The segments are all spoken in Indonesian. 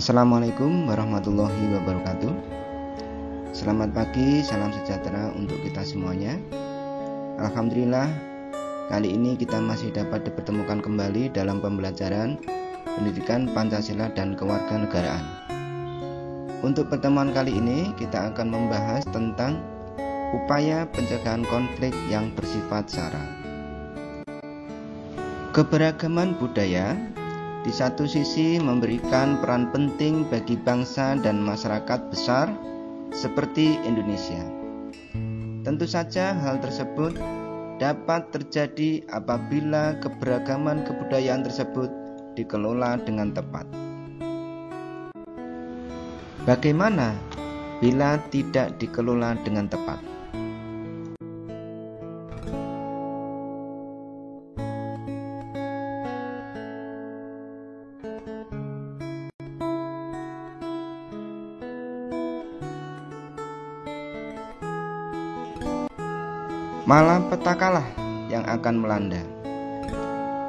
Assalamualaikum warahmatullahi wabarakatuh. Selamat pagi, salam sejahtera untuk kita semuanya. Alhamdulillah, kali ini kita masih dapat dipertemukan kembali dalam pembelajaran pendidikan Pancasila dan kewarganegaraan. Untuk pertemuan kali ini kita akan membahas tentang upaya pencegahan konflik yang bersifat SARA. Keberagaman budaya di satu sisi memberikan peran penting bagi bangsa dan masyarakat besar seperti Indonesia. Tentu saja hal tersebut dapat terjadi apabila keberagaman kebudayaan tersebut dikelola dengan tepat. Bagaimana bila tidak dikelola dengan tepat? Malapetakalah yang akan melanda.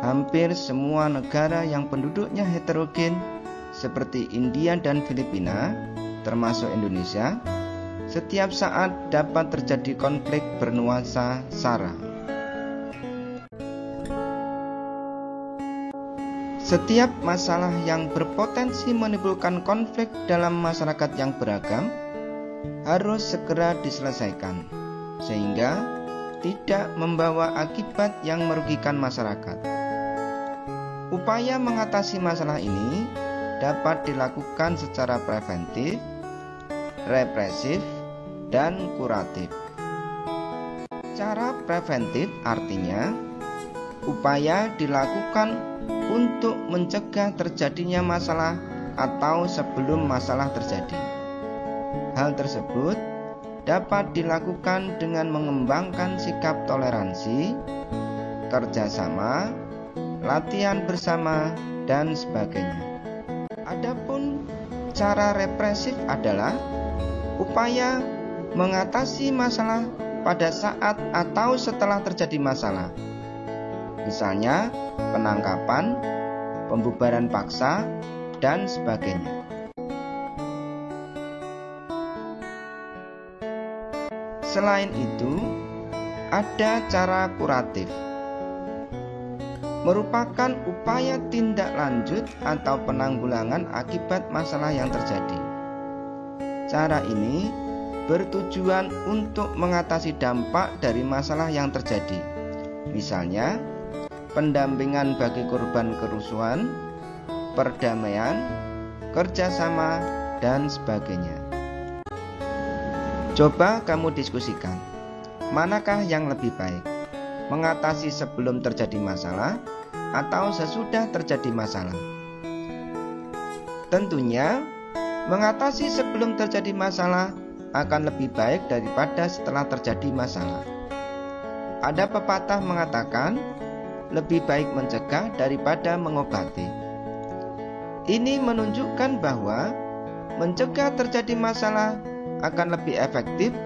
Hampir semua negara yang penduduknya heterogen seperti India dan Filipina, termasuk Indonesia, setiap saat dapat terjadi konflik bernuansa SARA. Setiap masalah yang berpotensi menimbulkan konflik dalam masyarakat yang beragam harus segera diselesaikan, sehingga tidak membawa akibat yang merugikan masyarakat. Upaya mengatasi masalah ini dapat dilakukan secara preventif, represif, dan kuratif. Cara preventif artinya upaya dilakukan untuk mencegah terjadinya masalah atau sebelum masalah terjadi. Hal tersebut dapat dilakukan dengan mengembangkan sikap toleransi, kerjasama, latihan bersama, dan sebagainya. Adapun cara represif adalah upaya mengatasi masalah pada saat atau setelah terjadi masalah. Misalnya penangkapan, pembubaran paksa, dan sebagainya. Selain itu, ada cara kuratif, merupakan upaya tindak lanjut atau penanggulangan akibat masalah yang terjadi. Cara ini bertujuan untuk mengatasi dampak dari masalah yang terjadi. Misalnya, pendampingan bagi korban kerusuhan, perdamaian, kerjasama, dan sebagainya. Coba kamu diskusikan, manakah yang lebih baik? Mengatasi sebelum terjadi masalah atau sesudah terjadi masalah? Tentunya, mengatasi sebelum terjadi masalah akan lebih baik daripada setelah terjadi masalah. Ada pepatah mengatakan, lebih baik mencegah daripada mengobati. Ini menunjukkan bahwa mencegah terjadi masalah akan lebih efektif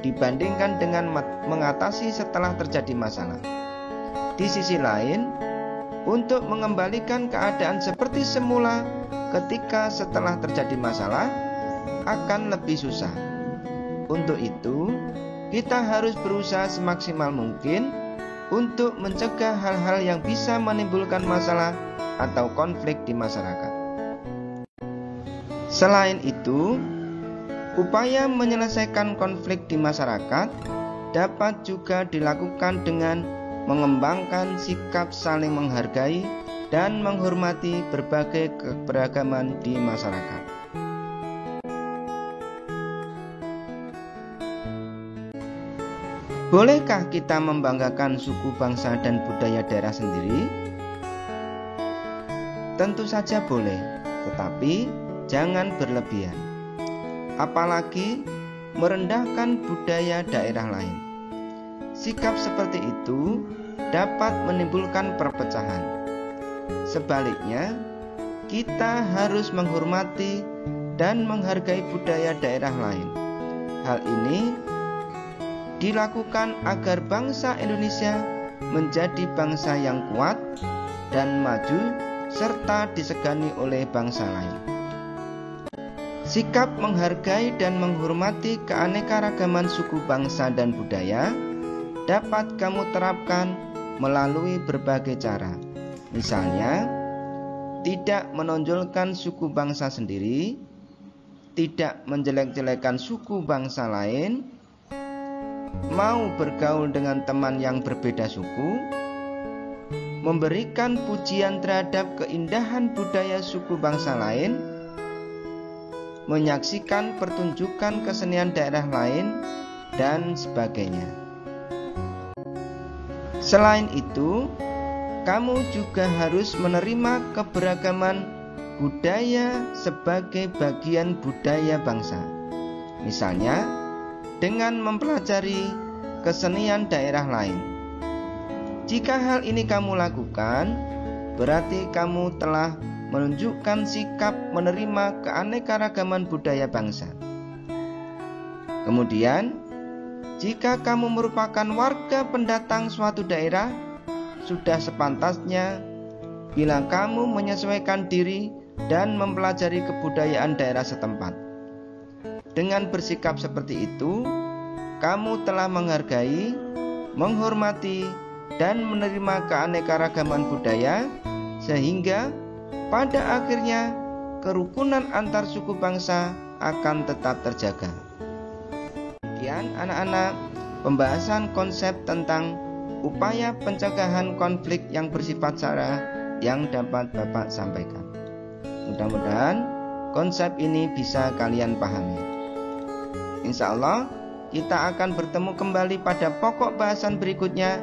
dibandingkan dengan mengatasi setelah terjadi masalah. Di sisi lain, untuk mengembalikan keadaan seperti semula ketika setelah terjadi masalah akan lebih susah. Untuk itu, kita harus berusaha semaksimal mungkin untuk mencegah hal-hal yang bisa menimbulkan masalah atau konflik di masyarakat. Selain itu, upaya menyelesaikan konflik di masyarakat dapat juga dilakukan dengan mengembangkan sikap saling menghargai dan menghormati berbagai keberagaman di masyarakat. Bolehkah kita membanggakan suku, bangsa, dan budaya daerah sendiri? Tentu saja boleh, tetapi jangan berlebihan. Apalagi merendahkan budaya daerah lain. Sikap seperti itu dapat menimbulkan perpecahan. Sebaliknya, kita harus menghormati dan menghargai budaya daerah lain. Hal ini dilakukan agar bangsa Indonesia menjadi bangsa yang kuat dan maju serta disegani oleh bangsa lain. Sikap menghargai dan menghormati keanekaragaman suku bangsa dan budaya dapat kamu terapkan melalui berbagai cara. Misalnya, tidak menonjolkan suku bangsa sendiri, tidak menjelek-jelekan suku bangsa lain, mau bergaul dengan teman yang berbeda suku, memberikan pujian terhadap keindahan budaya suku bangsa lain, menyaksikan pertunjukan kesenian daerah lain, dan sebagainya. Selain itu, kamu juga harus menerima keberagaman budaya sebagai bagian budaya bangsa. Misalnya, dengan mempelajari kesenian daerah lain. Jika hal ini kamu lakukan, berarti kamu telah menunjukkan sikap menerima keanekaragaman budaya bangsa. Kemudian, jika kamu merupakan warga pendatang suatu daerah, sudah sepantasnya bila kamu menyesuaikan diri dan mempelajari kebudayaan daerah setempat. Dengan bersikap seperti itu, kamu telah menghargai, menghormati, dan menerima keanekaragaman budaya, sehingga pada akhirnya kerukunan antar suku bangsa akan tetap terjaga. Sekian anak-anak, pembahasan konsep tentang upaya pencegahan konflik yang bersifat sara yang dapat Bapak sampaikan. Mudah-mudahan konsep ini bisa kalian pahami. Insya Allah kita akan bertemu kembali pada pokok bahasan berikutnya,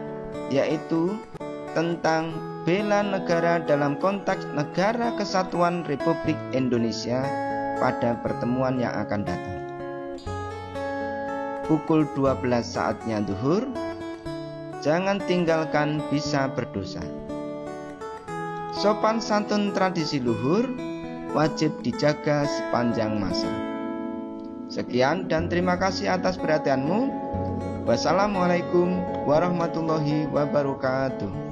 yaitu tentang bela negara dalam konteks Negara Kesatuan Republik Indonesia pada pertemuan yang akan datang. Pukul 12 saatnya zuhur. Jangan tinggalkan bisa berdosa. Sopan santun tradisi luhur wajib dijaga sepanjang masa. Sekian dan terima kasih atas perhatianmu. Wassalamualaikum warahmatullahi wabarakatuh.